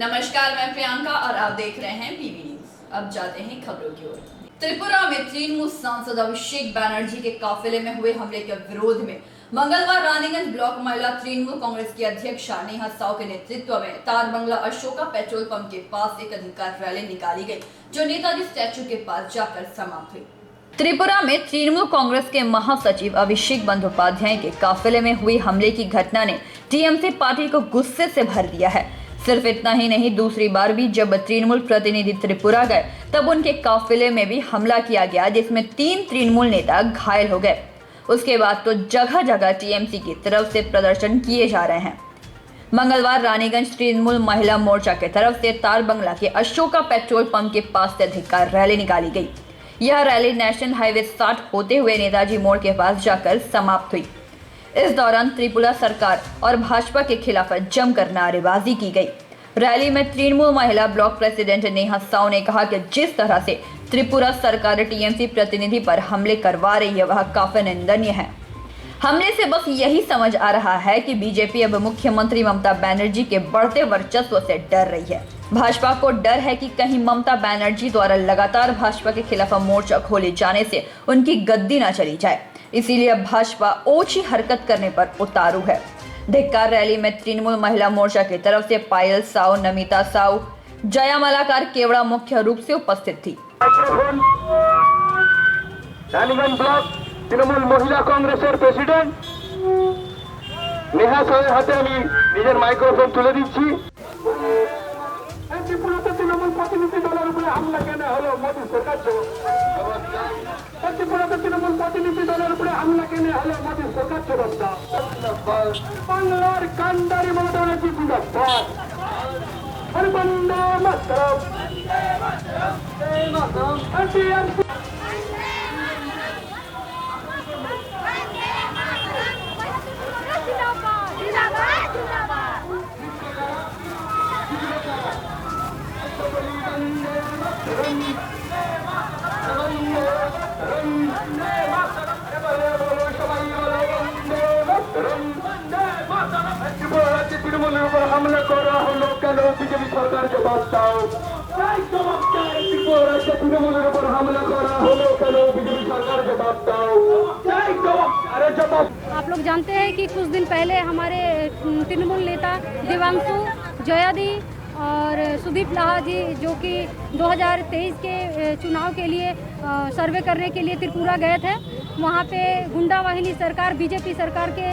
नमस्कार, मैं प्रियंका और आप देख रहे हैं पीवी न्यूज। अब जाते हैं खबरों की ओर। त्रिपुरा में तृणमूल सांसद अभिषेक बैनर्जी के काफिले में हुए हमले के विरोध में मंगलवार रानीगंज ब्लॉक महिला तृणमूल कांग्रेस की अध्यक्षा नेहा साव के नेतृत्व में तारबंगला अशोका पेट्रोल पंप के पास एक अधिकार रैली निकाली गई, जो नेताजी स्टैचू के पास जाकर समाप्त हुई। त्रिपुरा में तृणमूल कांग्रेस के महासचिव अभिषेक बंदोपाध्याय के काफिले में हुई हमले की घटना ने टीएमसी पार्टी को गुस्से से भर दिया है। सिर्फ इतना ही नहीं, दूसरी बार भी जब तृणमूल प्रतिनिधि त्रिपुरा गए तब उनके काफिले में भी हमला किया गया, जिसमें 3 तृणमूल नेता घायल हो गए। उसके बाद तो जगह जगह टीएमसी की तरफ से प्रदर्शन किए जा रहे हैं। मंगलवार रानीगंज तृणमूल महिला मोर्चा की तरफ से तारबंगला के अशोका पेट्रोल पंप के पास से अधिकार रैली निकाली गई। यह रैली नेशनल हाईवे 60 होते हुए नेताजी मोड़ के पास जाकर समाप्त हुई। इस दौरान त्रिपुरा सरकार और भाजपा के खिलाफ जमकर नारेबाजी की गई। रैली में तृणमूल महिला ब्लॉक प्रेसिडेंट नेहा साव ने कहा कि जिस तरह से त्रिपुरा सरकार टीएमसी प्रतिनिधि पर हमले करवा रही है वह काफी निंदनीय है। हमले से बस यही समझ आ रहा है कि बीजेपी अब मुख्यमंत्री ममता बनर्जी के बढ़ते वर्चस्व से डर रही है। भाजपा को डर है कि कहीं ममता बनर्जी द्वारा लगातार भाजपा के खिलाफ मोर्चा खोले जाने से उनकी गद्दी न चली जाए, इसीलिए अब भाजपा ओछी हरकत करने पर उतारू है। धिक्कार रैली में तृणमूल महिला मोर्चा की तरफ से पायल साव, नमिता साव, जया मलाकार केवड़ा मुख्य रूप से उपस्थित थी। रानीगंज ब्लॉक तृणमूल महिला कांग्रेसের প্রেসিডেন্ট নেহা সাহের হাতে আমি নিজের মাইক্রোফোন তুলে দিচ্ছি। ত্রিপুরাতে তৃণমূল প্রতিনিধি দলের উপরে হামলা কেন হলো মোদী সরকার জবাব দাও। ত্রিপুরাতে তৃণমূল প্রতিনিধি দলের উপরে হামলা কেন হলো মোদী সরকার জবাব দাও। বাংলার কান্ডারি মমতা ব্যানার্জি জিন্দাবাদ। আর বন্দে মাতরম টিএমসি তৃণমূলের উপর হামলা করা হলো কেন? বিজেপি সরকার জবাব দাও। তৃণমূলের উপর হামলা করা হলো কেন? বিজেপি সরকার জবাব দাও। अरे जवाब। आप लोग जानते हैं कि कुछ दिन पहले हमारे तृणमूल नेता देवांशु जयादी और सुदीप लाहा जी, जो कि 2023 के चुनाव के लिए सर्वे करने के लिए त्रिपुरा गए थे, वहाँ पे गुंडा वाहिनी सरकार, बीजेपी सरकार के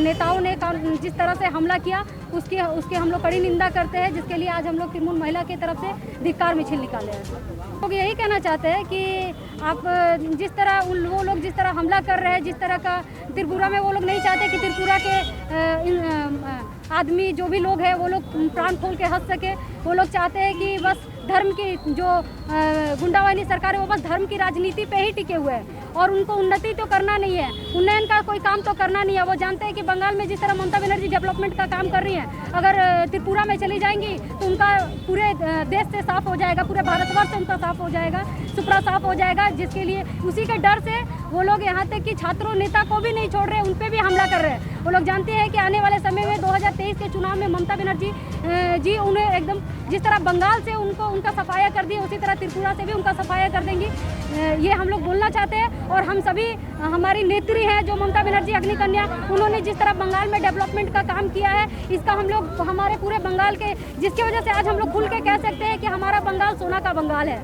नेताओं ने जिस तरह से हमला किया उसकी हम लोग कड़ी निंदा करते हैं, जिसके लिए आज हम लोग तृणमूल महिला की तरफ से धिक्कार मिছিল निकाले हैं। लोग यही कहना चाहते हैं कि आप जिस तरह वो लोग जिस तरह हमला कर रहे हैं, जिस तरह का त्रिपुरा में वो लोग नहीं चाहते कि त्रिपुरा के आदमी जो भी लोग हैं वो लोग प्राण खोल के हंस सके। वो लोग चाहते हैं कि बस धर्म की जो गुंडावाहिनी सरकार है वो बस धर्म की राजनीति पे ही टिके हुए हैं और उनको उन्नति तो करना नहीं है, उन्नयन का कोई काम तो करना नहीं है। वो जानते हैं कि बंगाल में जिस तरह ममता बनर्जी डेवलपमेंट का काम कर रही हैं, अगर त्रिपुरा में चली जाएंगी तो उनका पूरे देश से साफ हो जाएगा, पूरे भारतवर्ष से उनका साफ हो जाएगा, सुपड़ा साफ हो जाएगा, जिसके लिए उसी के डर से वो लोग यहाँ तक कि छात्रों नेता को भी नहीं छोड़ रहे, उन पर भी हमला कर रहे हैं। वो लोग जानते हैं कि आने वाले समय में 2023 के चुनाव में ममता बनर्जी जी उन्हें एकदम जिस तरह बंगाल से उनका सफाया कर दिया, उसी तरह त्रिपुरा से भी उनका सफाया कर देंगी। ये हम लोग बोलना चाहते हैं। और हम सभी, हमारी नेत्री हैं जो ममता बनर्जी अग्नि कन्या, उन्होंने जिस तरह बंगाल में डेवलपमेंट का काम किया है, इसका हम लोग हमारे पूरे बंगाल के, जिसकी वजह से आज हम लोग खुल के कह सकते हैं कि हमारा बंगाल सोना का बंगाल है।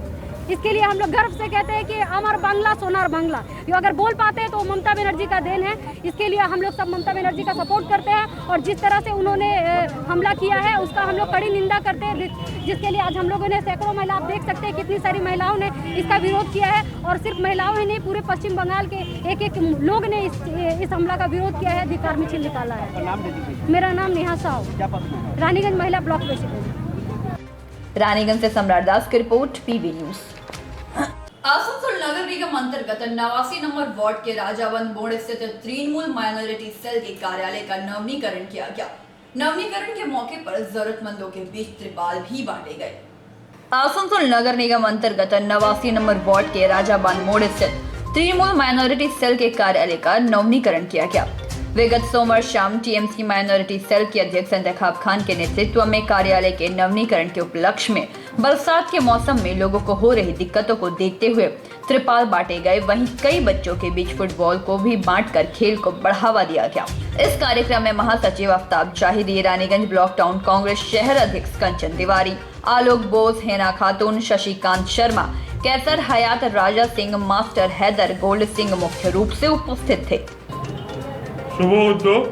इसके लिए हम लोग गर्व से कहते हैं कि अमर बांग्ला सोनार बांग्ला। ये अगर बोल पाते हैं तो ममता बनर्जी का देन है। इसके लिए हम लोग सब ममता बनर्जी का सपोर्ट करते हैं और जिस तरह से उन्होंने हमला किया है उसका हम लोग कड़ी निंदा करते हैं, जिसके लिए आज हम लोगों ने सैकड़ों महिला, आप देख सकते हैं कितनी सारी महिलाओं ने इसका विरोध किया है। और सिर्फ महिलाओं ही नहीं, पूरे पश्चिम बंगाल के एक लोग ने इस हमला का विरोध किया है, धिक्कार मिছিল निकाला है। मेरा नाम नेहा साव, रानीगंज महिला ब्लॉक प्रेसिडेंट। रानीगंज से सम्राट दास की रिपोर्ट, पीवी न्यूज। आसनसोल नगर निगम अंतर्गत 89 नंबर वार्ड के राजाबंद मोड़ स्थित तृणमूल माइनॉरिटी सेल के कार्यालय का नवीनीकरण किया गया। नवीनीकरण के मौके पर जरूरतमंदों के बीच त्रिपाल भी बांटे गए। आसनसोल नगर निगम अंतर्गत 89 नंबर वार्ड के राजाबंद मोड़ स्थित तृणमूल माइनॉरिटी सेल के कार्यालय का नवीनीकरण किया गया। विगत सोमवार शाम टीएमसी माइनॉरिटी सेल के अध्यक्ष इंतखाब खान के नेतृत्व में कार्यालय के नवीनीकरण के उपलक्ष्य में बरसात के मौसम में लोगों को हो रही दिक्कतों को देखते हुए त्रिपाल बांटे गए। वहीं कई बच्चों के बीच फुटबॉल को भी बांटकर खेल को बढ़ावा दिया गया। इस कार्यक्रम में महासचिव आफ्ताब जाहिदी, रानीगंज ब्लॉक टाउन कांग्रेस शहर अध्यक्ष कंचन तिवारी, आलोक बोस, हेना खातून, शशिकांत शर्मा, कैसर हयात, राजा सिंह, मास्टर हैदर, गोल्ड सिंह मुख्य रूप से उपस्थित थे। শুভ উদ্যোগ,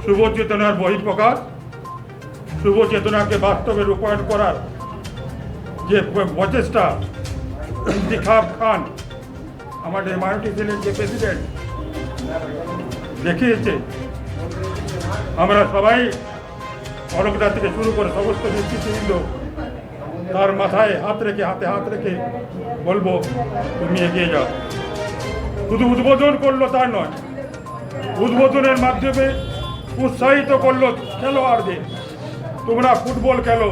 শুভ চেতনার বহিঃপ্রকাশ, শুভ চেতনাকে বাস্তবে রূপায়ণ করার যে প্রচেষ্টা ইন্তিখাব খান আমাদের মাইনরিটি সেলের যে প্রেসিডেন্ট দেখিয়েছে, আমরা সবাই অলকদা থেকে শুরু করে সমস্ত নেতৃত্ববৃন্দ তার মাথায় হাত রেখে বলবো তুমি এগিয়ে যাও। শুধু উদ্বোধন করলো তা নয়, উদ্বোধনের মাধ্যমে উৎসাহিত করলো খেলোয়াড়দের, তোমরা ফুটবল খেলো,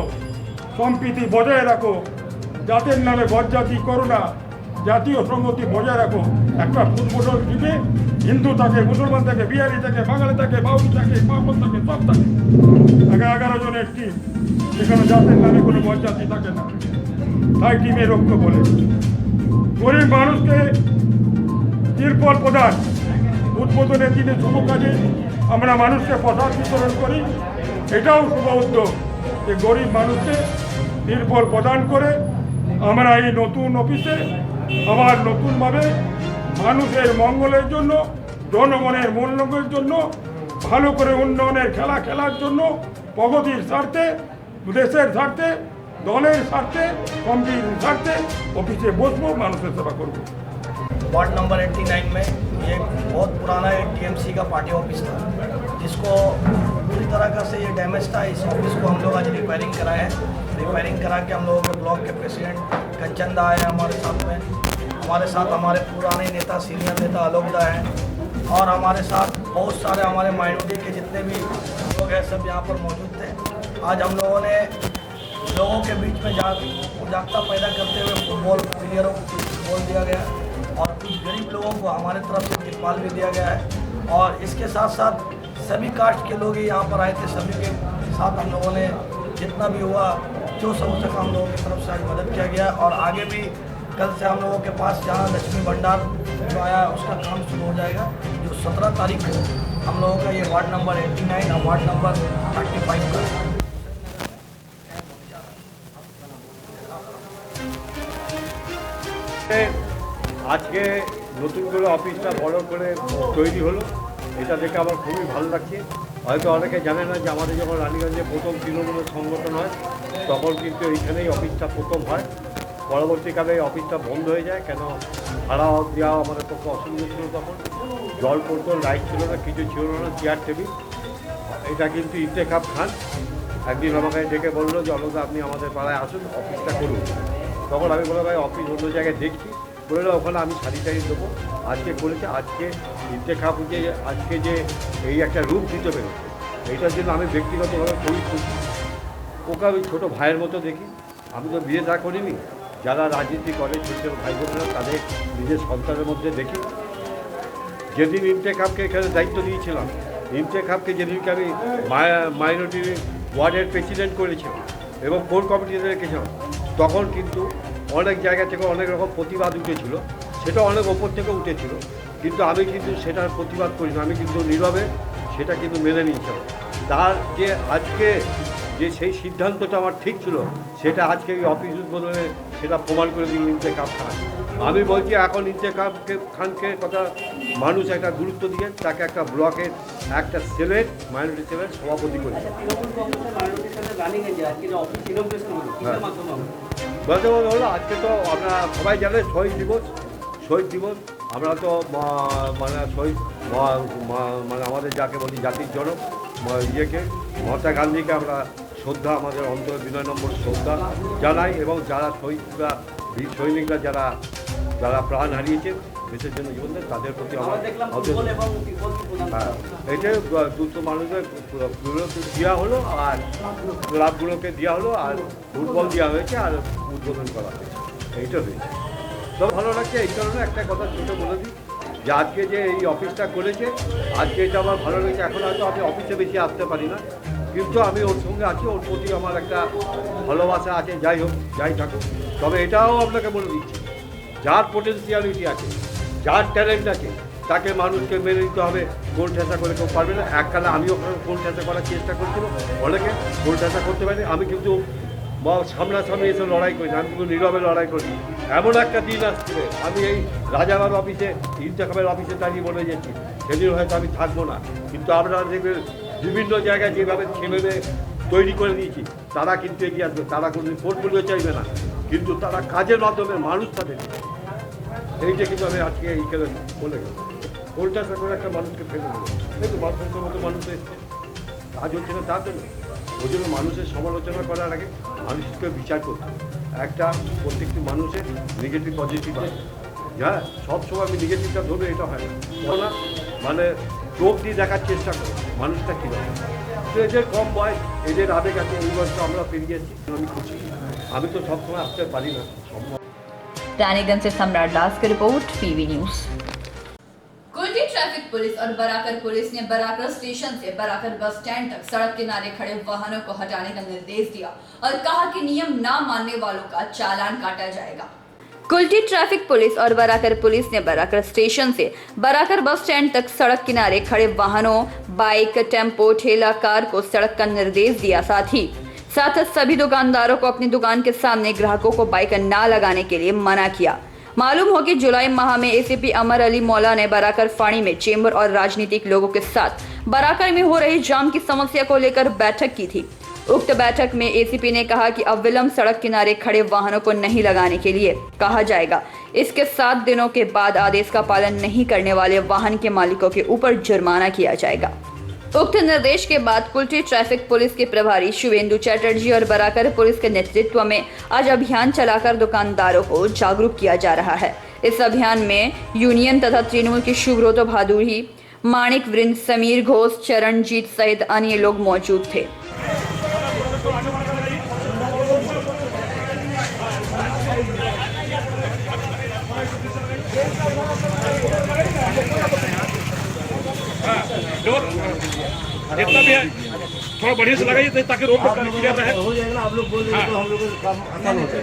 সম্প্রীতি বজায় রাখো, জাতের নামে বজ্জাতি করো না, জাতীয় সংহতি বজায় রাখো। একটা ফুটবল টিমে হিন্দু থাকে, মুসলমান থাকে, বিহারি থাকে, বাঙালি থাকে, বাউরি থাকে, পাপন থাকে, সব থাকে। 11 জনের টিম, সেখানে জাতের নামে কোনো বজ্জাতি থাকে না, তাই টিমের ঐক্য বলে। গরিব মানুষকে তিরপল প্রদান, উদ্বোধনের দিনে শুভ কাজে আমরা মানুষকে প্রসাদ বিতরণ করি, এটাও শুভ উদ্যোগ যে গরিব মানুষকে তিরপল প্রদান করে আমরা এই নতুন অফিসে আবার নতুনভাবে মানুষের মঙ্গলের জন্য, জনগণের মঙ্গলের জন্য, ভালো করে উন্নয়নের খেলা খেলার জন্য, প্রগতির স্বার্থে, দেশের স্বার্থে, দলের স্বার্থে, কমিটির স্বার্থে অফিসে বসবো, মানুষের সেবা করবো। वार्ड नंबर 89 में ये बहुत पुराना एक टीएमसी का पार्टी ऑफिस था, जिसको पूरी तरह से ये डैमेज था। इस ऑफिस को हम लोग आज रिपेयरिंग कराए हैं। रिपेयरिंग करा के हम लोगों के ब्लॉक के प्रेसिडेंट कंचन दा है हमारे साथ हमारे पुराने नेता, सीनियर नेता आलोक दा हैं, और हमारे साथ बहुत सारे हमारे माइनॉरिटी के जितने भी लोग हैं सब यहाँ पर मौजूद थे। आज हम लोगों ने लोगों के बीच में जागरूकता पैदा करते हुए फुटबॉल प्लेयरों को बोल दिया गया और कुछ गरीब लोगों को हमारे तरफ से तिरपाल भी दिया गया है। और इसके साथ साथ सभी कास्ट के लोग यहाँ पर आए थे, सभी के साथ हम लोगों ने जितना भी हुआ, जो सब सका हम लोगों की तरफ से आज मदद किया गया। और आगे भी कल से हम लोगों के पास जहाँ लक्ष्मी भंडार जो आया उसका काम शुरू हो जाएगा, जो 17 तारीख को हम लोगों का ये वार्ड नंबर 89 और वार्ड नंबर 35 का আজকে নতুন করে অফিসটা বড় করে তৈরি হলো, এটা দেখে আমার খুবই ভালো লাগছে। হয়তো অনেকে জানে না যে আমাদের যখন রানীগঞ্জে প্রথম তৃণমূলের সংগঠন হয় তখন কিন্তু এইখানেই অফিসটা প্রথম হয়। পরবর্তীকালে এই অফিসটা বন্ধ হয়ে যায়, কেন ভাড়া দেওয়া আমাদের পক্ষে অসুবিধা ছিল। তখন জল পড়তো, লাইট ছিল না, কিছু ছিল না, চেয়ার টেবিল। এটা কিন্তু ইন্তেখাব খান একদিন আমাকে ডেকে বললো যে অলকা আপনি আমাদের পাড়ায় আসুন, অফিসটা করুন। তখন আমি বললাম ভাই অফিস অন্য জায়গায় দেখছি, বললো ওখানে আমি স্যানিটাইজ দেবো। আজকে করেছে, আজকে ইন্তেখাব যে আজকে যে এই একটা রূপ দিতে পেরেছে, এইটার জন্য আমি ব্যক্তিগতভাবে খুবই খুশি। ওকে আমি ছোটো ভাইয়ের মতো দেখি। আমি তো বিয়ে থা করিনি, যারা রাজনীতি করে ছোটো ছোটো ভাই বোনেরা তাদের নিজের সন্তানের মধ্যে দেখি। যেদিন ইন্তেখাবকে এখানে দায়িত্ব দিয়েছিলাম, ইন্তেখাবকে যেদিনকে আমি মাইনরিটি ওয়ার্ডের প্রেসিডেন্ট করেছিলাম এবং কোর কমিটিতে রেখেছিলাম, তখন কিন্তু অনেক জায়গা থেকে অনেক রকম প্রতিবাদ উঠেছিল, সেটা অনেক ওপর থেকে উঠেছিল, কিন্তু আমি কিন্তু সেটার প্রতিবাদ করি না, আমি কিন্তু নীরবে সেটা কিন্তু মেনে নিয়েছিলাম। তার যে আজকে যে সেই সিদ্ধান্তটা আমার ঠিক ছিল, সেটা আজকে এই অফিস উদ্বোধনে সেটা প্রমাণ করে দিন ইন্তেখাব খান। আমি বলছি এখন ইন্তেখাব খানকে কথা মানুষ একটা গুরুত্ব দিয়ে তাকে একটা ব্লকের একটা সেলের মাইনরিটি সেলের সভাপতি করেছে। বলতে হলো আজকে তো আমরা সবাই জানে শহীদ দিবস। আমরা তো মানে আমাদের যাকে বলি জাতির জনক ইয়েকে মহাত্মা গান্ধীকে আমরা শ্রদ্ধা, আমাদের অন্তর বিনয় নম্বর শ্রদ্ধা জানাই, এবং যারা শহীদরা বীর সৈনিকরা যারা প্রাণ হারিয়েছে দেশের জন্য জীবন দেন, তাদের প্রতি আমার এইটাই দুটো মানুষের দেওয়া হলো, আর ক্লাবগুলোকে দেওয়া হলো, আর ফুটবল দেওয়া হয়েছে, আর উদ্বোধন করা হয়েছে। এইটা হয়েছে, তো ভালো লাগছে। এই কারণে একটা কথা ছোটো বলে দিই, যে আজকে যে এই অফিসটা করেছে, আজকে এটা আমার ভালো লেগেছে। এখন হয়তো আমি অফিসে বেশি আসতে পারি না, কিন্তু আমি ওর সঙ্গে আছি, ওর প্রতি আমার একটা ভালোবাসা আছে। যাই হোক, যাই থাকুক, তবে এটাও আপনাকে বলে দিচ্ছি, যার পোটেন্সিয়ালিটি আছে, যার ট্যালেন্ট আছে, তাকে মানুষকে মেনে নিতে হবে। গোল ঠেসা করে কেউ পারবে না। এককালে আমিও গোল ঠেসা করার চেষ্টা করছিল, অনেকে গোল ঠেসা করতে পারিনি। আমি কিন্তু সামনাসামনি এসে লড়াই করি না, আমি কিন্তু নীরবে লড়াই করি। এমন একটা দিন আসছে, আমি এই রাজাবার অফিসে, ইন্তেখাবের অফিসে দাঁড়িয়ে বলে যাচ্ছি, সেদিন হয়তো আমি থাকবো না। কিন্তু আমরা দেখবে বিভিন্ন জায়গায় যেভাবে খেমেবে তৈরি করে দিয়েছি, তারা কিন্তু এগিয়ে আসবে। তারা কোনো পোর্টফোলিও চাইবে না, কিন্তু তারা কাজের মাধ্যমে মানুষ তাদের এইটা কিন্তু আমি আজকে এই খেলে বলে গেলাম। গোলটা করে একটা মানুষকে ফেলে দেবো, কিন্তু মানুষের মতো মানুষ এসছে, কাজ হচ্ছে না তার জন্য। ওই জন্য মানুষের সমালোচনা করার আগে মানুষকে বিচার করতে হবে। একটা প্রত্যেকটি মানুষের নেগেটিভ পজিটিভ আছে। হ্যাঁ, সবসময় আমি নেগেটিভটা ধরবে এটা হয় না, মানে চোখ দিয়ে দেখার চেষ্টা করো মানুষটা কীভাবে। তো এদের কম বয়স, এদের আবেগ আছে, এই বয়সটা আমরা পেরিয়ে যাচ্ছি। আমি খুশি, আমি তো সবসময় আসতে পারি না সম্ভব। रानीगंज से सम्राट दास की रिपोर्ट, PV news. Kulti traffic police और बराकर पुलिस ने बराकर स्टेशन से बराकर बस स्टैंड तक सड़क किनारे खड़े वाहनों को हटाने का निर्देश दिया और कहा कि नियम न मानने वालों का चालान काटा जाएगा। कुल्टी ट्रैफिक पुलिस और बराकर पुलिस ने बराकर स्टेशन से बराकर बस स्टैंड तक सड़क किनारे खड़े वाहनों, बाइक, टेम्पो, ठेला, कार को सड़क का निर्देश दिया। साथ सभी दुकानदारों को अपनी दुकान के सामने ग्राहकों को बाइक न लगाने के लिए मना किया। मालूम हो कि जुलाई माह में एसीपी अमर अली मौला ने बराकर फाणी में चेंबर और राजनीतिक लोगों के साथ बराकर में हो रही जाम की समस्या को लेकर बैठक की थी। उक्त बैठक में एसीपी ने कहा कि अविलंब सड़क किनारे खड़े वाहनों को नहीं लगाने के लिए कहा जाएगा। इसके 7 दिनों के बाद आदेश का पालन नहीं करने वाले वाहन के मालिकों के ऊपर जुर्माना किया जाएगा। उक्त निर्देश के बाद कुल्टी ट्रैफिक पुलिस के प्रभारी शिवेंदु चैटर्जी और बराकर पुलिस के नेतृत्व में आज अभियान चलाकर दुकानदारों को जागरूक किया जा रहा है। इस अभियान में यूनियन तथा तृणमूल की शुभ्रोतो भादुरी, माणिक वृंद, समीर घोष, चरणजीत सहित अन्य लोग मौजूद थे। जितना भी है थोड़ा बढ़िया से लगाइए ताकि रोड पर क्लियर रहे। हो जाएगा ना, आप लोग बोल रहे हैं तो हम लोग को काम आसान होता है।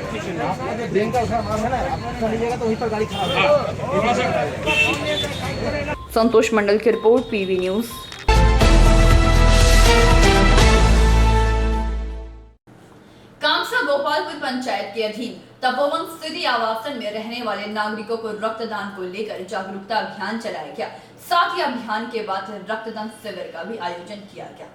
प्रियंका का नाम है ना, आप लीजिएगा तो वहीं पर गाड़ी खराब है। संतोष मंडल की रिपोर्ट, पीवी न्यूज। कामसा गोपालपुर पंचायत के अधीन तपोवन स्थिति आवासन में रहने वाले नागरिकों को रक्तदान को लेकर जागरूकता अभियान चलाया गया। साथ ही अभियान के बाद रक्तदान शिविर का भी आयोजन किया गया।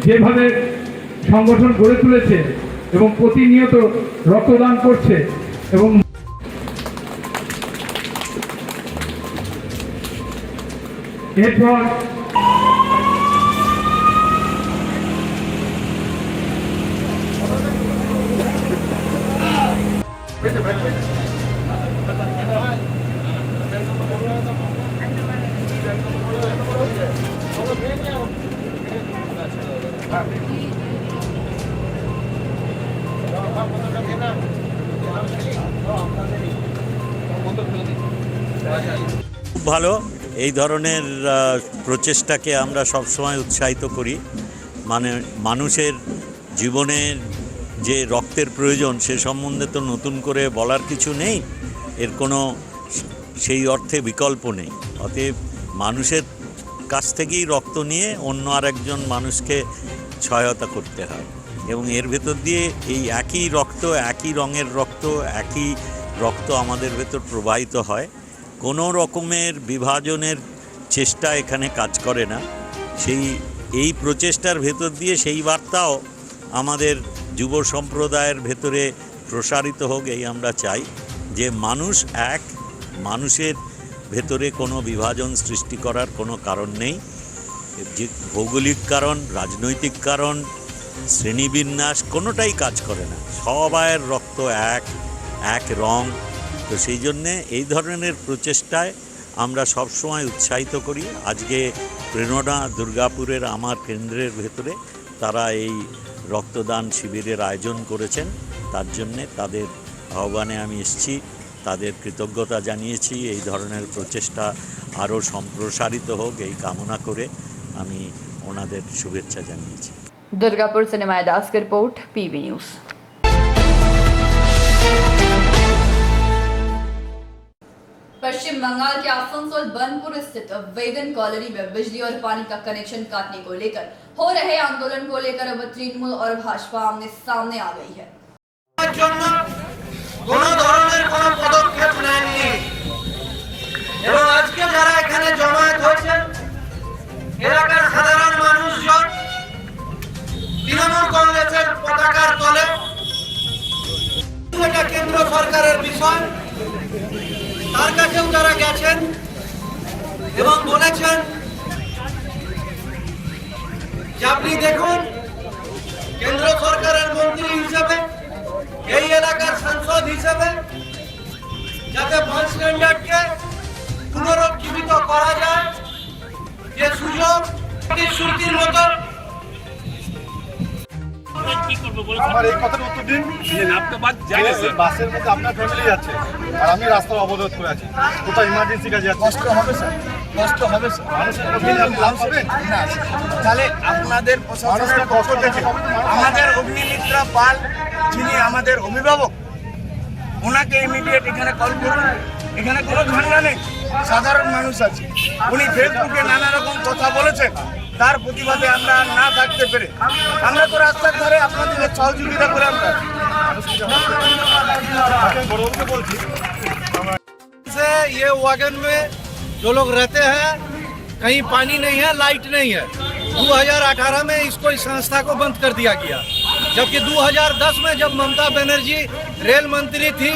যেভাবে সংগঠন গড়ে তুলেছে এবং প্রতিনিয়ত রক্তদান করছে এবং এরপর খুব ভালো। এই ধরনের প্রচেষ্টাকে আমরা সবসময় উৎসাহিত করি। মানে মানুষের জীবনের যে রক্তের প্রয়োজন সে সম্বন্ধে তো নতুন করে বলার কিছু নেই, এর কোনো সেই অর্থে বিকল্প নেই। অতএব মানুষের কাছ থেকেই রক্ত নিয়ে অন্য আরেকজন মানুষকে সহায়তা করতে হয় এবং এর ভেতর দিয়ে এই একই রক্ত, একই রঙের রক্ত, একই রক্ত আমাদের ভেতর প্রবাহিত হয়। কোনো রকমের বিভাজনের চেষ্টা এখানে কাজ করে না। এই প্রচেষ্টার ভেতর দিয়ে সেই বার্তাও আমাদের যুব সম্প্রদায়ের ভেতরে প্রসারিত হোক, এই আমরা চাই। যে মানুষ এক, মানুষের ভেতরে কোনো বিভাজন সৃষ্টি করার কোনো কারণ নেই। যে ভৌগোলিক কারণ, রাজনৈতিক কারণ, শ্রেণীবিন্যাস কোনোটাই কাজ করে না। সবাইয়ের রক্ত এক, এক রং। তো সেই জন্যে এই ধরনের প্রচেষ্টায় আমরা সবসময় উৎসাহিত করি। আজকে প্রেরণা দুর্গাপুরের আমার কেন্দ্রের ভেতরে তারা এই রক্তদান শিবিরের আয়োজন করেছেন। তার জন্যে তাদের আহ্বানে আমি এসেছি, তাদের কৃতজ্ঞতা জানিয়েছি। এই ধরনের প্রচেষ্টা আরও সম্প্রসারিত হোক এই কামনা করে আমি ওনাদের শুভেচ্ছা জানিয়েছি। दुर्गापुर से निमाया दास की रिपोर्ट, पीवी न्यूज़। पश्चिम बंगाल के आसनसोल बनपुर स्थित वेदन कॉलोनी में बिजली और पानी का कनेक्शन काटने को लेकर हो रहे आंदोलन को लेकर अब तृणमूल और भाजपा आमने सामने आ गई है। কোনো ধরনের কোনো পদক্ষেপ নেননি এবং আজকে যারা এখানে জমায়েত হয়েছে এলাকার সাধারণ মানুষজন তৃণমূল কংগ্রেসের পতাকার তলে, এটা কেন্দ্র সরকারের বিষয়, তার কাছেও তারা গেছেন এবং বলেছেন যে আপনি দেখুন কেন্দ্র সরকারের মন্ত্রী হিসেবে, এই এলাকার সাংসদ হিসেবে যাতে বাস স্ট্যান্ডার্ডকে পুনরুজ্জীবিত করা যায়, যে সুযোগ শ্রুতির মতো। আমার এই কথার উত্তর দিন। বাসের মধ্যে আপনার ফ্যামিলি যাচ্ছে আর আমি রাস্তার অবরোধ করে আছি, কোথাও ইমার্জেন্সি কাজে যাচ্ছে। কষ্ট হবে স্যার, কষ্ট হবে স্যার। মানুষের লাভ হবে না। তাহলে আপনাদের প্রশাসনের পক্ষ থেকে আমাদের অগ্নিমিত্রা পাল, যিনি আমাদের অভিভাবক, ওনাকে ইমিডিয়েট এখানে কল করুন। এখানে কোনো ঝামেলা নেই, সাধারণ মানুষ আছে। উনি ফেসবুকে নানা রকম কথা বলেছেন, তার প্রতিবাদে আমরা না থাকতে পেরে আমরা তো রাস্তার ধারে আপনাদের সহযোগিতা করে আমরা ये वागन में जो लोग रहते हैं कहीं पानी नहीं है, लाइट नहीं है। 2018 में इसको इस संस्था को बंद कर दिया गया, जबकि 2010 में जब ममता बनर्जी रेल मंत्री थी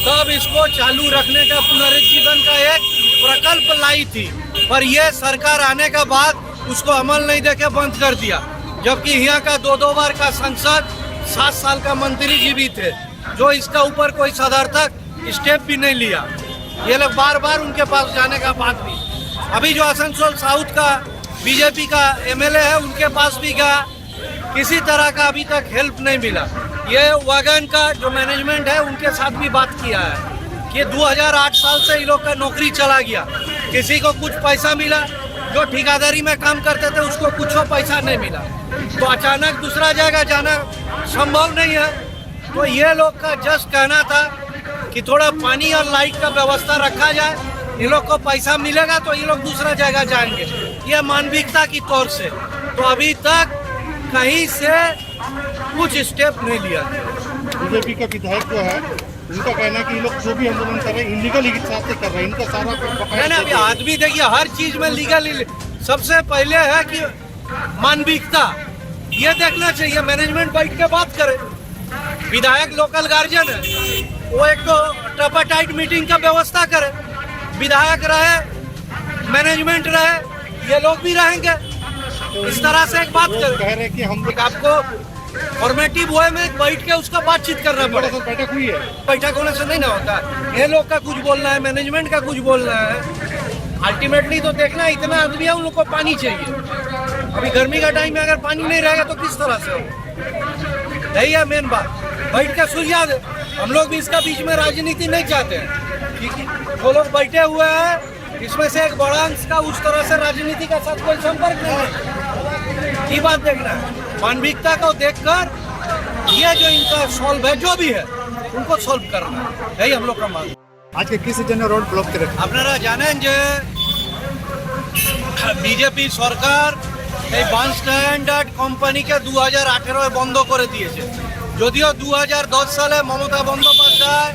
तब इसको चालू रखने का पुनरुज्जीवन का एक प्रकल्प लाई थी, पर यह सरकार आने के बाद उसको अमल नहीं देके बंद कर दिया। जबकि यहाँ का 2 बार का सांसद, 7 साल का मंत्री जी भी थे, जो इसका ऊपर कोई सदर्थक स्टेप भी नहीं लिया। ये लोग बार बार उनके पास जाने का बात भी। अभी जो आसनसोल साउथ का बीजेपी का एमएलए है उनके पास भी गया, किसी तरह का अभी तक हेल्प नहीं मिला। ये वागन का जो मैनेजमेंट है उनके साथ भी बात किया है कि 2008 साल से ये लोग का नौकरी चला गया, किसी को कुछ पैसा मिला, जो ठेकेदारी में काम करते थे उसको कुछ पैसा नहीं मिला, तो अचानक दूसरा जगह जाना संभव नहीं है। तो ये लोग का जस्ट कहना था कि थोड़ा पानी और लाइट का व्यवस्था रखा जाए, ये लोग को पैसा मिलेगा तो ये लोग दूसरा जगह जाएंगे, ये मानविकता की तौर से। तो अभी तक कहीं से कुछ स्टेप नहीं लिया। बीजेपी का विधायक जो है उनका कहना है कि ये लोग जो भी आंदोलन कर रहे हैं इलीगल हिसाब से कर रहे हैं, इनका सारा नहीं अभी आदमी देखिए हर चीज में लीगल। सबसे पहले है कि मानविकता, ये देखना चाहिए। मैनेजमेंट बैठ के बात करे, विधायक लोकल गार्जियन है, वो एक तो ट्राइपार्टाइट मीटिंग का व्यवस्था करे, विधायक रहे, मैनेजमेंट रहे, ये लोग भी रहेंगे, इस तरह से एक बात करे। कह रहे हैं कि हम आपको फॉर्मेटिव वे में बैठ के उसका बातचीत करना पड़ेगा। बैठक हुई है, बैठक होने से नहीं ना होता। ये लोग का कुछ बोलना है, मैनेजमेंट का कुछ बोलना है, अल्टीमेटली तो देखना है इतना आदमी है, उन लोग को पानी चाहिए। अभी गर्मी का टाइम में अगर पानी नहीं रहेगा तो किस तरह से हो, यही है मेन बात। बैठ के सुलझा दे। हम लोग भी इसका बीच में राजनीति नहीं चाहते हैं, ठीक है। वो लोग बैठे हुए हैं, इसमें से एक बड़ा अंश का उस तरह से राजनीति के साथ कोई संपर्क नहीं है, ये बात देखना है। मानविकता को देखकर ये जो इनका सॉल्व है जो भी है उनको सॉल्व करना है, यही हम लोग का मांग। आज के किस जन रोड ब्लॉक करे আপনারা জানেন যে বিজেপি সরকার এই বাস স্ট্যান্ডার্ড কোম্পানিকে 2018 বন্ধ করে দিয়েছে। যদিও 2010 সালে মমতা বন্দ্যোপাধ্যায়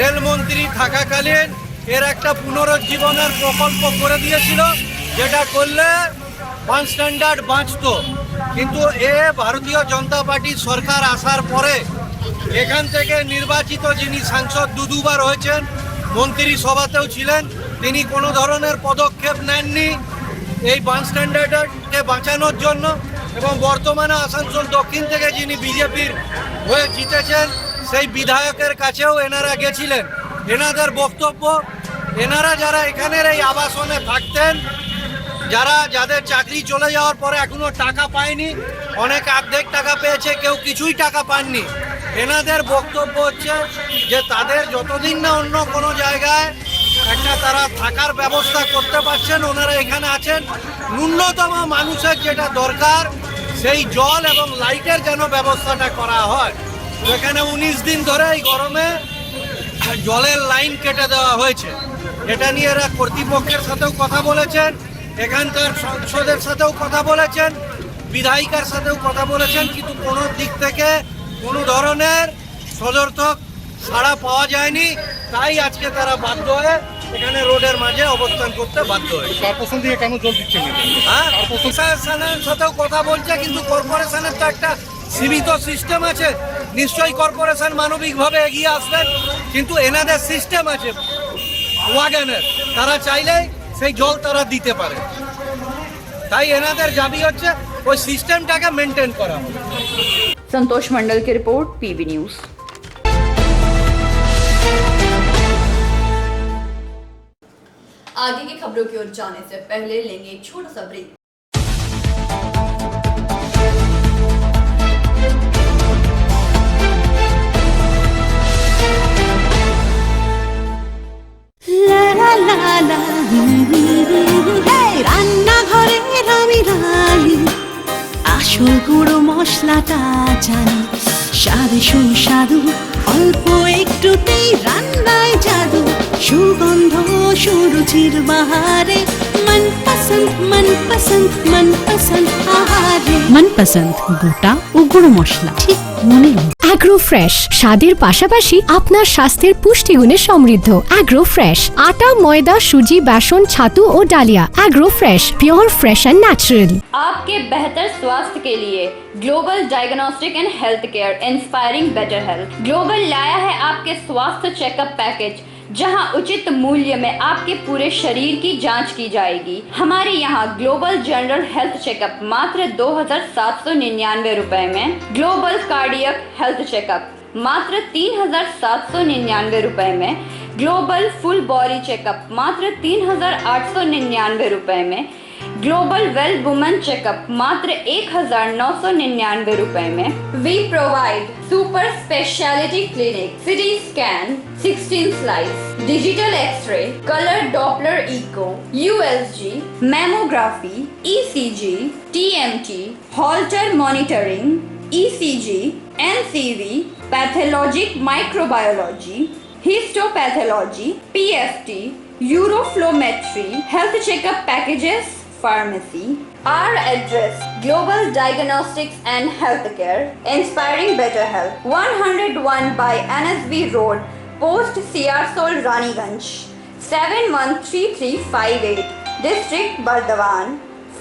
রেলমন্ত্রী থাকাকালীন এর একটা পুনরুজ্জীবনের প্রকল্প করে দিয়েছিল, যেটা করলে বাস স্ট্যান্ডার্ড বাঁচত। কিন্তু ভারতীয় জনতা পার্টির সরকার আসার পরে এখান থেকে নির্বাচিত যিনি সাংসদ দুবার হয়েছেন, মন্ত্রী সভাতেও ছিলেন, তিনি কোনো ধরনের পদক্ষেপ নেননি এই বাস স্ট্যান্ডার্ডকে বাঁচানোর জন্য। এবং বর্তমানে আসানসোল দক্ষিণ থেকে যিনি বিজেপির হয়ে জিতেছেন সেই বিধায়কের কাছেও এনারা গেছিলেন। এনাদের বক্তব্য, এনারা যারা এখানের এই আবাসনে থাকতেন, যাদের চাকরি চলে যাওয়ার পরে এখনো টাকা পায়নি, অনেক অর্ধেক টাকা পেয়েছে, কেউ কিছুই টাকা পাননি। এনাদের বক্তব্য হচ্ছে যে তাদের যতদিন না অন্য কোনো জায়গায় একটা তারা থাকার ব্যবস্থা করতে পারছেন, ওনারা এখানে আছেন। ন্যূনতম মানুষের যেটা দরকার সেই জল এবং লাইটের যেন ব্যবস্থাটা করা হয়। এখানে 19 দিন ধরে এই গরমে জলের লাইন কেটে দেওয়া হয়েছে। এটা নিয়ে এরা কর্তৃপক্ষের সাথেও কথা বলেছেন, এখানকার সংসদের সাথেও কথা বলেছেন, বিধায়িকার সাথেও কথা বলেছেন, কিন্তু কোনো দিক থেকে কোনো ধরনের সদর্থক সাড়া পাওয়া যায়নি। তাই আজকে তারা বাধ্য হয়ে এখানে রোডের মাঝে অবস্থান করতে বাধ্য হয়েছে। কর্পোরেশন থেকে কেন জল দিচ্ছেন? হ্যাঁ, কর্পোরেশনের সাথেও কথা বলছে, কিন্তু কর্পোরেশনের তো একটা সীমিত সিস্টেম আছে। নিশ্চয়ই কর্পোরেশন মানবিকভাবে এগিয়ে আসবেন, কিন্তু এনাদের সিস্টেম আছে ওয়াগনের, তারা চাইলেই সেই জল তারা দিতে পারে। তাই এনাদের দাবি হচ্ছে ওই সিস্টেমটাকে মেনটেন করা। संतोष मंडल की रिपोर्ट, पीबी न्यूज। आगे की खबरों की ओर जाने से पहले लेंगे एक छोटा सा ब्रेक। রান্নাঘরের আমি রানী, আসল গুঁড়ো মশলাটা জানি, স্বাদে সুস্বাদু অল্প একটুতেই রান্নায় জাদু, সুগন্ধ সুরুচির বাহারে মনপসন্দ মনপসন্দ মনপসন্দ আহারে মনপসন্দ গোটা ও গুঁড়ো মশলা ঠিক মনে। অ্যাগ্রো ফ্রেশ স্বাদের পাশাপাশি আপনার স্বাস্থ্যের পুষ্টিগুণে সমৃদ্ধ। অ্যাগ্রো ফ্রেশ আটা, ময়দা, সুজি, বেসন, ছাতু ও ডালিয়া। Agro fresh pure fresh and natural. आपके बेहतर स्वास्थ्य के लिए global diagnostic and health care inspiring better health. Global लाया है आपके स्वास्थ्य चेकअप पैकेज, जहां उचित मूल्य में आपके पूरे शरीर की जांच की जाएगी। हमारे यहाँ ग्लोबल जनरल हेल्थ चेकअप मात्र 2799 रुपए में, ग्लोबल कार्डियक हेल्थ चेकअप मात्र 3799 रुपए में, ग्लोबल फुल बॉडी चेकअप मात्र 3899 रुपए में, ग्लोबल वेल वुमेन चेकअप मात्र 1999 रुपए में। We provide super specialty clinic, CT scan, 16 slice, digital x-ray, colour Doppler echo, USG, mammography, ECG, TMT, Holter monitoring, ECG, NCV, pathologic microbiology, histopathology, PFT, uroflowmetry, health checkup packages, pharmacy. Our address: Global Diagnostics and Healthcare, inspiring better health. 101 by NSB Road, Post Siarsol, Raniganj, 713358, District Bardhaman.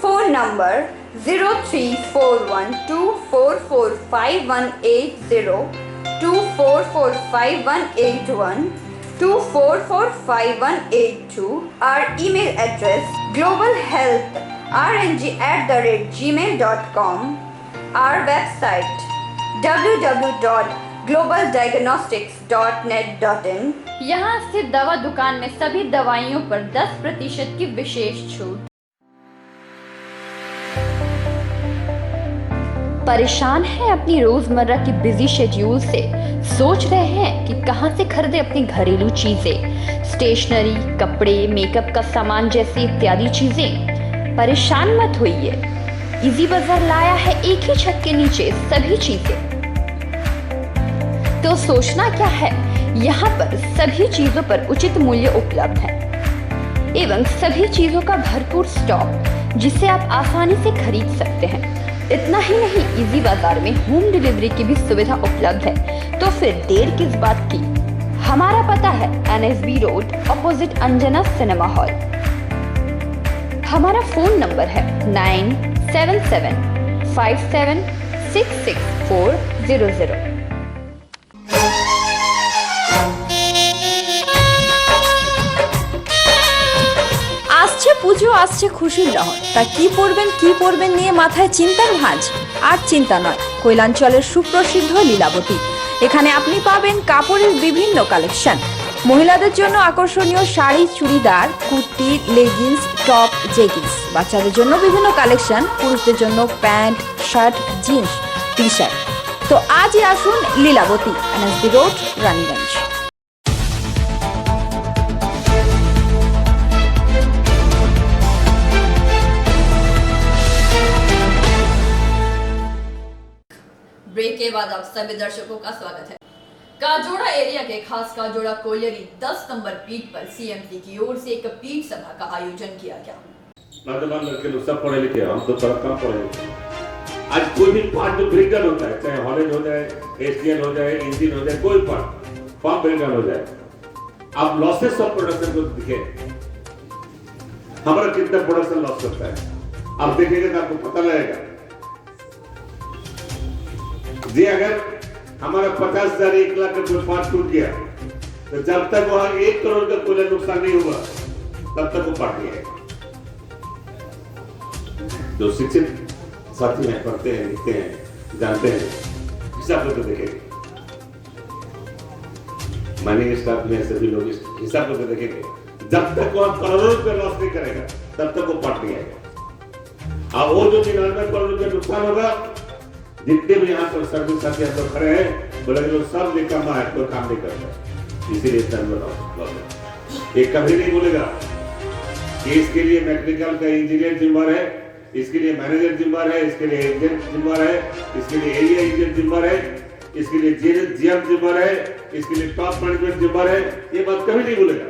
Phone number 0341244580, 244581, 244582. Our email address: globalhealthrng@gmail.com. Our website: www.globaldiagnostics.net.in. यहाँ स्थित दवा दुकान में सभी दवाइयों पर 10% की विशेष छूट। परेशान है अपनी रोजमर्रा की बिजी शेड्यूल से? सोच रहे हैं कि कहां से खरीदें अपनी घरेलू चीजें, स्टेशनरी, कपड़े, मेकअप का सामान जैसी इत्यादि चीजें? परेशान मत होइए, इजी बाजार लाया है एक ही छत के नीचे सभी चीजें। तो सोचना क्या है, यहाँ पर सभी चीजों पर उचित मूल्य उपलब्ध है एवं सभी चीजों का भरपूर स्टॉक, जिसे आप आसानी से खरीद सकते हैं। इतना ही नहीं, इजी बाजार में होम डिलीवरी की भी सुविधा उपलब्ध है। तो फिर देर किस बात की? हमारा पता है NSB road, opposite Anjana cinema hall. हमारा फोन नंबर है 9777 57664000। আসছে পুজো, আসছে খুশির লহর, তা কি পরবেন নিয়ে মাথায় চিন্তার ভাঁজ। আর চিন্তা নয়, কৈলাঞ্চলের সুপ্রসিদ্ধ লীলাবতী। এখানে আপনি পাবেন কাপড়ের বিভিন্ন কালেকশন, মহিলাদের জন্য আকর্ষণীয় sari, churidar, kurti, leggings, top, jeggings, বাচ্চাদের জন্য বিভিন্ন কালেকশন, পুরুষদের জন্য pant, shirt, jeans, T shirt. তো আজই আসুন Lilabati, NSB road, Raniganj. Break के बाद आप सभी दर्शकों का स्वागत है। काजोड़ा एरिया के खास काजोड़ा कोयलरी 10 नंबर पीठ पर सीएमसी की ओर से एक पीठ सभा का आयोजन किया गया। नौजवान लड़के लोग सब पढ़े लिखे, हम तो थोड़ा कम पढ़े लिखे। आज कोई भी पार्ट जो ब्रेकडाउन होता है, चाहे हॉलेज हो जाए, एसटीएल हो जाए, इंजन हो जाए, कोई पार्ट ब्रेकडाउन हो जाए, आप लॉसेस ऑफ प्रोडक्शन को दिखे, हमारा कितना प्रोडक्शन लॉस करता है आप देखेंगे तो आपको पता लगेगा। जी अगर हमारा 50,000 1 लाख का कोई पार्ट टूट गया तो जब तक वहां 1 करोड़ का कोई नुकसान नहीं हुआ तब तक वो पार्ट नहीं आएगा। जो शिक्षित साथी हैं, पढ़ते हैं, लिखते हैं, जानते हैं, हिसाब को देखेंगे, मैनेजिंग स्टाफ में सभी लोग हिसाब को देखेंगे। जब तक वो करोड़ों रुपए लॉस नहीं करेगा तब तक वो पार्ट नहीं आएगा। और वो जो 99 करोड़ रुपए नुकसान होगा, जितने भी यहाँ पर सर्विस साथी हम लोग खड़े हैं, बोले लोग सब निकम्मा है, कोई काम नहीं करता, इसीलिए ये कभी नहीं बोलेगा कि इसके लिए मैकेनिकल का इंजीनियर जिम्मेदार है, इसके लिए मैनेजर जिम्मेदार है, इसके लिए एजेंट जिम्मेदार है, इसके लिए एरिया एजेंट जिम्मेदार है, इसके लिए जीएम जिम्मेदार है, इसके लिए टॉप मैनेजमेंट जिम्मेदार है, ये बात कभी नहीं बोलेगा।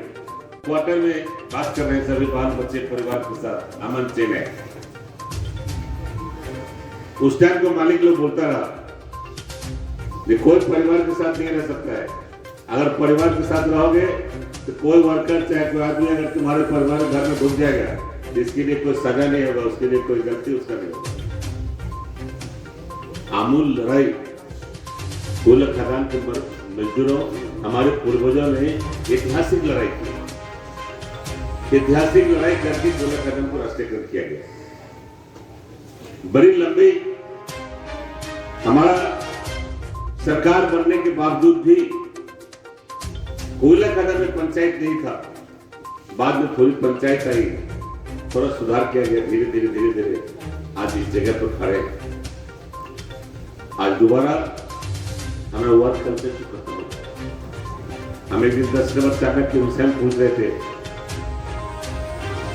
क्वार्टर में बात कर रहे हैं सभी बाल बच्चे परिवार के साथ, अमन चैन है। उस टाइम को मालिक लोग बोलता रहा ये कोई परिवार के साथ नहीं रह सकता है। अगर परिवार के साथ रहोगे तो कोई वर्कर चाहे कोई आदमी अगर तुम्हारे परिवार घर में घुस जाएगा तो इसके लिए कोई सजा नहीं होगा, उसके लिए कोई गलती उसका नहीं होगा। आमूल लड़ाई कोयला खदान के मजदूरों हमारे पूर्वजों ने ऐतिहासिक लड़ाई की, ऐतिहासिक लड़ाई करके कोयला खदान को राष्ट्रीयकृत किया गया। बड़ी लंबी हमारा सरकार बनने के बावजूद भी कोयला खदान में पंचायत नहीं था, बाद में थोड़ी पंचायत आई, थोड़ा सुधार किया गया, धीरे धीरे आज इस जगह पर खड़े। आज दोबारा हमें वर्क कल्चर खत्म हो गया। हम एक दिन 10 नंबर चाकत के हुसैन पूछ रहे थे,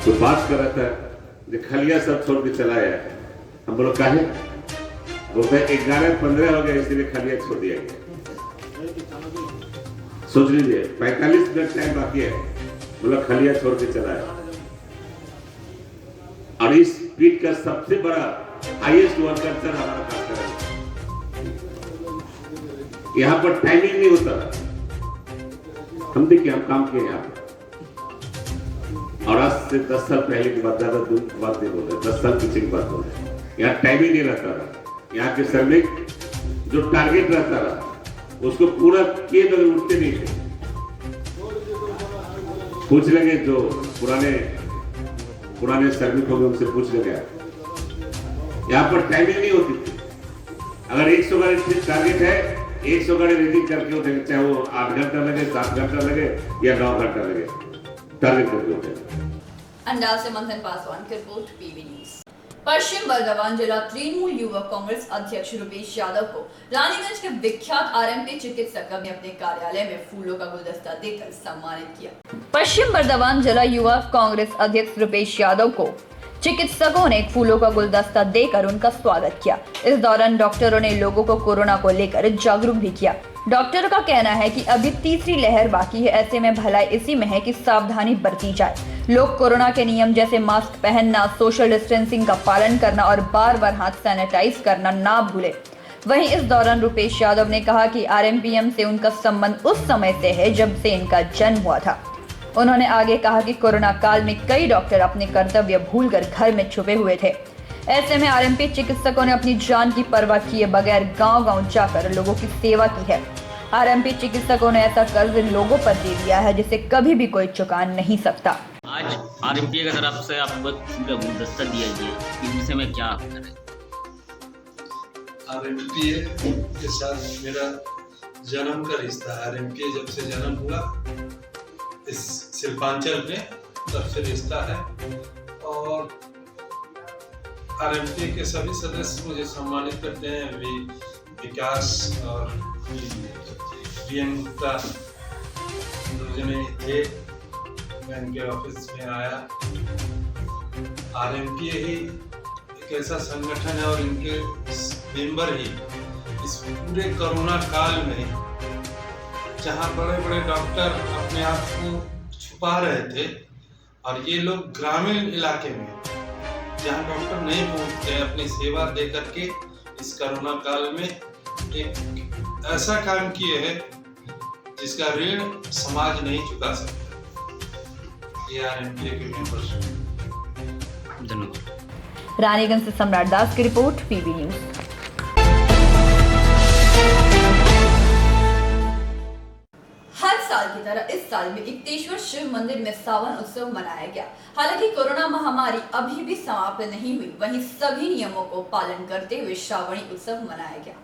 तो बात कर रहा था जो खलिया सब छोड़ के चला है। हम बोलो काहे? बोलते 11-15 हो गया इसलिए खलिया छोड़ दिया गया। सोच लीजिए 45 मिनट टाइम बाकी है, बोला खलिया छोड़ के चला है। और इस पीठ का सबसे बड़ा हाईएस्ट वर्कर हमारा काम कर रहा है। यहाँ पर टाइमिंग नहीं होता। हम देखिए हम काम किए यहाँ पर, और आज से 10 साल पहले की बात, ज्यादा दूर की बात नहीं बोल रहे, 10 साल पीछे की बात बोल रहे। यहाँ टाइमिंग नहीं रहता था। यहाँ के श्रमिक जो टारगेट रहता रहा उसको पूरा किए तो उठते नहीं थे। पूछ लेंगे जो पुराने श्रमिक हो गए उनसे पूछ लेंगे। यहाँ पर टाइमिंग नहीं होती थी। अगर 100 गाड़ी टारगेट है, 100 गाड़ी रीडिंग करके उठेंगे, चाहे वो 8 घंटा लगे, 7 घंटा लगे या 9 घंटा लगे, टारगेट करके उठेंगे। अंडाल से मंथन पासवान की रिपोर्ट, पीवी न्यूज़। पश्चिम बर्धमान जिला तृणमूल युवक कांग्रेस अध्यक्ष रुपेश यादव को रानीगंज के विख्यात आरएमपी चिकित्सक ने अपने कार्यालय में फूलों का गुलदस्ता देकर सम्मानित किया। पश्चिम बर्धमान जिला युवक कांग्रेस अध्यक्ष रुपेश यादव को चिकित्सकों ने फूलों का गुलदस्ता देकर उनका स्वागत किया। इस दौरान डॉक्टरों ने लोगों को कोरोना को लेकर जागरूक भी किया। डॉक्टर का कहना है कि अभी तीसरी लहर बाकी है, ऐसे में भलाई इसी में है कि सावधानी बरती जाए। लोग कोरोना के नियम जैसे मास्क पहनना, सोशल डिस्टेंसिंग का पालन करना और बार बार हाथ सैनिटाइज करना ना भूले। वहीं इस दौरान रुपेश यादव ने कहा कि आरएमपीएम से उनका संबंध उस समय से है जब से इनका जन्म हुआ था। उन्होंने आगे कहा कि कोरोना काल में कई डॉक्टर अपने कर्तव्य भूलकर घर में छुपे हुए थे। ऐसे में आरएमपी चिकित्सकों ने अपनी जान की परवाह किए बगैर गांव-गांव जाकर लोगों की सेवा की है। आरएमपी चिकित्सकों ने ऐसा कर्ज लोगों पर दे दिया है जिसे कभी भी कोई चुका नहीं सकता। आज आरएमपी की तरफ से आपको पूरा गुलदस्ता दिया गया, इनसे मैं क्या करें? आरएमपी के साथ मेरा जन्म का रिश्ता है। आरएमपी जब से जन्म हुआ इस शिल्पांचल में तब से रिश्ता है और आरएमपी के सभी सदस्य मुझे सम्मानित करते हैं। विकास और प्रियंका दोनों थे, मैं इनके ऑफिस में आया। आरएमपी ही एक ऐसा संगठन है और इनके मेंबर ही इस पूरे कोरोना काल में जहां बड़े बड़े डॉक्टर अपने आप को छुपा रहे थे और ये लोग ग्रामीण इलाके में जहां डॉक्टर नहीं पहुंचते अपनी सेवा दे करके इस कोरोना काल में एक ऐसा काम किए हैं जिसका ऋण समाज नहीं चुका सकता। ये आरएमपी के मेंबर्स। धन्यवाद। रानीगंज से सम्राट दास की रिपोर्ट, पीबी न्यूज। हर साल की तरह इस साल भी इक्तेश्वर शिव मंदिर में सावन उत्सव मनाया गया। हालांकि कोरोना महामारी अभी भी समाप्त नहीं हुई, वहीं सभी नियमों को पालन करते हुए श्रावणी उत्सव मनाया गया।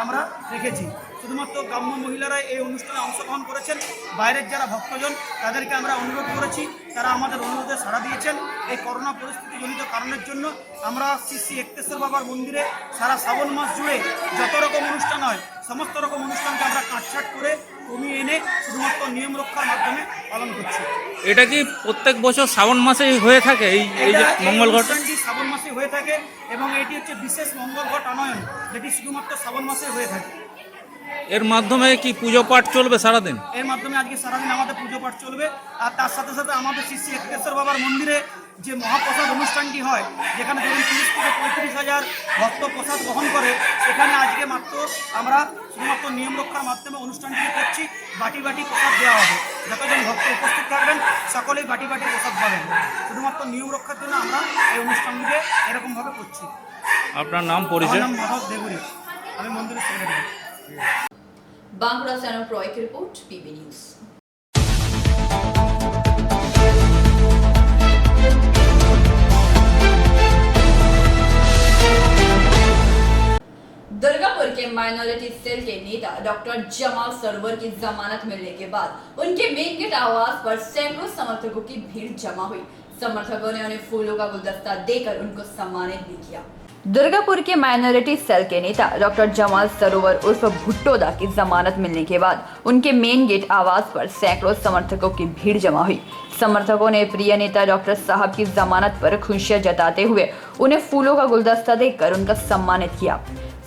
আমরা রেখেছি। শুধুমাত্র গ্রাম্য মহিলারা এই অনুষ্ঠানে অংশগ্রহণ করেছেন। বাইরের যারা ভক্তজন তাদেরকে আমরা অনুরোধ করেছি, তারা আমাদের অনুরোধে সাড়া দিয়েছেন। এই করোনা পরিস্থিতিজনিত কারণের জন্য আমরা শ্রী একতেশ্বর বাবার মন্দিরে সারা শ্রাবণ মাস জুড়ে যত রকম অনুষ্ঠান হয় সমস্ত রকম অনুষ্ঠানকে আমরা কাটছাট করে কমিয়ে এনে শুধুমাত্র নিয়ম রক্ষার মাধ্যমে পালন করছি। এটা কি প্রত্যেক বছর শ্রাবণ মাসে হয়ে থাকে এই যে মঙ্গল ঘট? শ্রাবণ মাসে হয়ে থাকে এবং এটি হচ্ছে বিশেষ মঙ্গল ঘট আনয়ন, যেটি শুধুমাত্র শ্রাবণ মাসে হয়ে থাকে। এর মাধ্যমে কি পুজো পাঠ চলবে সারাদিন? এর মাধ্যমে আজকে সারাদিন আমাদের পুজো পাঠ চলবে। আর তার সাথে সাথে আমাদের শ্রী একতেশ্বর বাবার মন্দিরে যে মহাপ্রসাদ অনুষ্ঠানটি হয়, যেখানে ধরুন 30 থেকে 35,000 ভক্ত প্রসাদ গ্রহণ করে, সেখানে আজকে মাত্র আমরা শুধুমাত্র নিয়ম রক্ষার মাধ্যমে অনুষ্ঠানটি করছি। বাটি বাটি প্রসাদ দেওয়া হবে, যতজন ভক্ত উপস্থিত থাকবেন সকলেই বাটি বাটি প্রসাদ পাবেন। শুধুমাত্র নিয়ম রক্ষার জন্য আমরা এই অনুষ্ঠানটিকে এরকমভাবে করছি। আপনার নাম পরিচয়? নাম মাধব দেগুরি, আমি মন্দিরের সেক্রেটারি। बांकुड़ा से अनुप रॉय की रिपोर्ट, पीबी न्यूज। दुर्गापुर के माइनॉरिटी सेल के नेता डॉक्टर जमाल सरोवर की जमानत मिलने के बाद उनके मेन गेट आवास पर सैकड़ों समर्थकों की भीड़ जमा हुई। समर्थकों ने उन्हें फूलों का गुलदस्ता देकर उनको सम्मानित भी किया। दुर्गापुर के माइनॉरिटी सेल के नेता डॉक्टर जमाल सरोवर उर्फ भुट्टोदा की जमानत मिलने के बाद उनके मेन गेट आवास पर सैकड़ों समर्थकों की भीड़ जमा हुई। समर्थकों ने प्रिय नेता डॉक्टर साहब की जमानत पर खुशियां जताते हुए उन्हें फूलों का गुलदस्ता देकर उनका सम्मानित किया।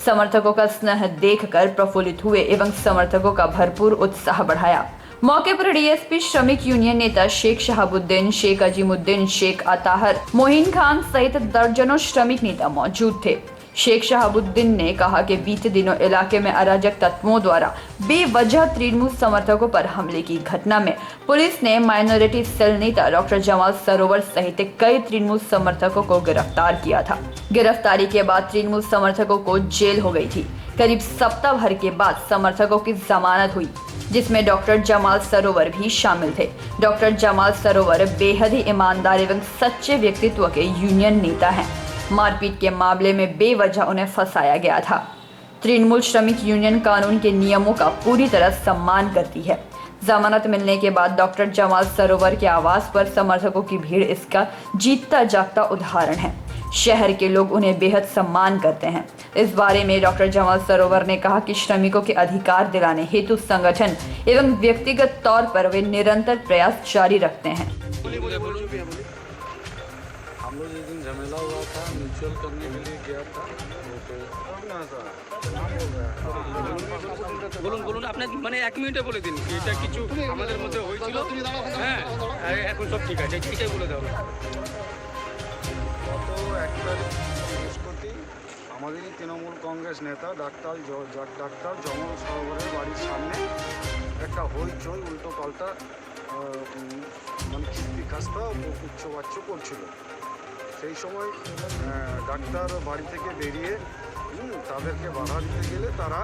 समर्थकों का स्नेह देखकर प्रफुल्लित हुए एवं समर्थकों का भरपूर उत्साह बढ़ाया। मौके पर डीएसपी श्रमिक यूनियन नेता शेख शहाबुद्दीन, शेख अजीमुद्दीन, शेख अताहर, मोहिन खान सहित दर्जनों श्रमिक नेता मौजूद थे। शेख शहाबुद्दीन ने कहा कि बीते दिनों इलाके में अराजक तत्वों द्वारा बेवजह तृणमूल समर्थकों पर हमले की घटना में पुलिस ने माइनॉरिटी सेल नेता डॉक्टर जमाल सरोवर सहित कई तृणमूल समर्थकों को गिरफ्तार किया था। गिरफ्तारी के बाद तृणमूल समर्थकों को जेल हो गई थी। करीब सप्ताह भर के बाद समर्थकों की जमानत हुई, जिसमें डॉक्टर जमाल सरोवर भी शामिल थे। डॉक्टर जमाल सरोवर बेहद ही ईमानदार एवं सच्चे व्यक्तित्व के यूनियन नेता हैं। मारपीट के मामले में बेवजह उन्हें फंसाया गया था। तृणमूल श्रमिक यूनियन कानून के नियमों का पूरी तरह सम्मान करती है। जमानत मिलने के बाद डॉक्टर जमाल सरोवर के आवास पर समर्थकों की भीड़ इसका जीता जागता उदाहरण है। शहर के लोग उन्हें बेहद सम्मान करते हैं। इस बारे में डॉक्टर जमाल सरोवर ने कहा कि श्रमिकों के अधिकार दिलाने हेतु संगठन एवं व्यक्तिगत तौर पर वे निरंतर प्रयास जारी रखते हैं। हम लोग जिस दिन झमेला हुआ था म्यूचुअल करने के लिए गया था বলুন আপনার মানে 1 মিনিটে বলে দিন এটা কিছু আমাদের মধ্যে হয়েছিল। হ্যাঁ এখন সব ঠিক আছে, এটাই বলে দাও। গত 1 তারিখ বৃহস্পতি আমাদেরই তৃণমূল কংগ্রেস নেতা ডাক্তার জমাল সরোবরের বাড়ির সামনে একটা হইচই উল্টো পাল্টা মানে খিস্তি খাস্তা উচ্চবাচ্য করছিল। সেই সময় ডাক্তার বাড়ি থেকে বেরিয়ে তাদেরকে বাধা দিতে গেলে তারা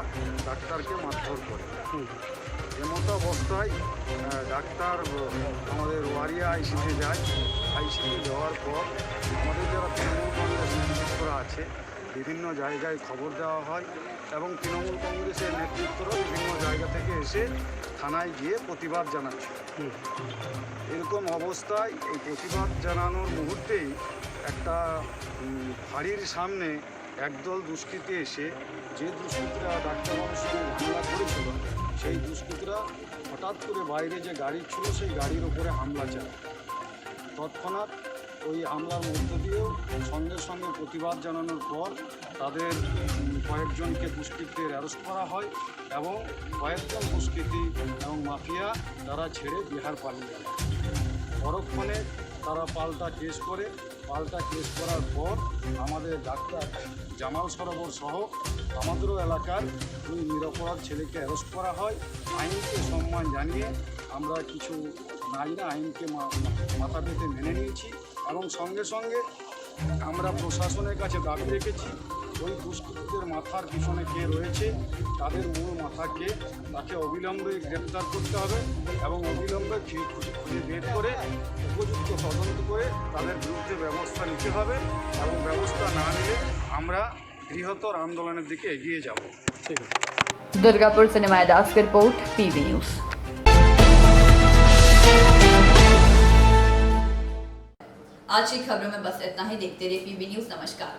ডাক্তারকে মারধর করে। এমতো অবস্থায় ডাক্তার আমাদের ওয়ারিয়া আইসিতে যায়। আইসিতে যাওয়ার পর আমাদের যারা তৃণমূল কংগ্রেস নেতৃত্বরা আছে বিভিন্ন জায়গায় খবর দেওয়া হয় এবং তৃণমূল কংগ্রেসের নেতৃত্বরা বিভিন্ন জায়গা থেকে এসে থানায় গিয়ে প্রতিবাদ জানাচ্ছে। এরকম অবস্থায় এই প্রতিবাদ জানানোর মুহূর্তেই একটা ফাঁড়ির সামনে একদল দুষ্কৃতী এসে যে দুষ্কৃতীরা ডাক্তার মানুষের হামলা করেছিল সেই দুষ্কৃতীরা হঠাৎ করে বাইরে যে গাড়ি ছিল সেই গাড়ির ওপরে হামলা চালায়। তৎক্ষণাৎ ওই হামলার মধ্য দিয়েও সঙ্গে সঙ্গে প্রতিবাদ জানানোর পর তাদের কয়েকজনকে দুষ্কৃতীদের অ্যারেস্ট করা হয় এবং কয়েকজন দুষ্কৃতী এবং মাফিয়া তারা ছেড়ে বিহার পালিয়ে যায়। পরক্ষণে তারা পাল্টা কেস করার পর আমাদের ডাক্তার জামাল সরোবর সহ আমাদেরও এলাকার ওই নিরপরাধ ছেলেকে অ্যারেস্ট করা হয়। আইনকে সম্মান জানিয়ে আমরা কিছু নাই না আইনকে মাথা পেতে মেনে নিয়েছি এবং সঙ্গে সঙ্গে আমরা প্রশাসনের কাছে দাবি রেখেছি ওই দুষ্কৃতীদের মাথার পিছনে কে রয়েছে তাদের মূল মাথাকে তাকে অবিলম্বে গ্রেপ্তার করতে হবে এবং অবিলম্বে খুঁজে বের করে উপযুক্ত তদন্ত করে তাদের বিরুদ্ধে ব্যবস্থা নিতে হবে এবং ব্যবস্থা না নিলে আমরা বৃহত্তর আন্দোলনের দিকে এগিয়ে যাব। ঠিক আছে। दुर्गापुर से निमाया दास की रिपोर्ट, पीबी न्यूज। आज की खबरों में बस इतना ही। देखते रहिए पीबी न्यूज। नमस्कार।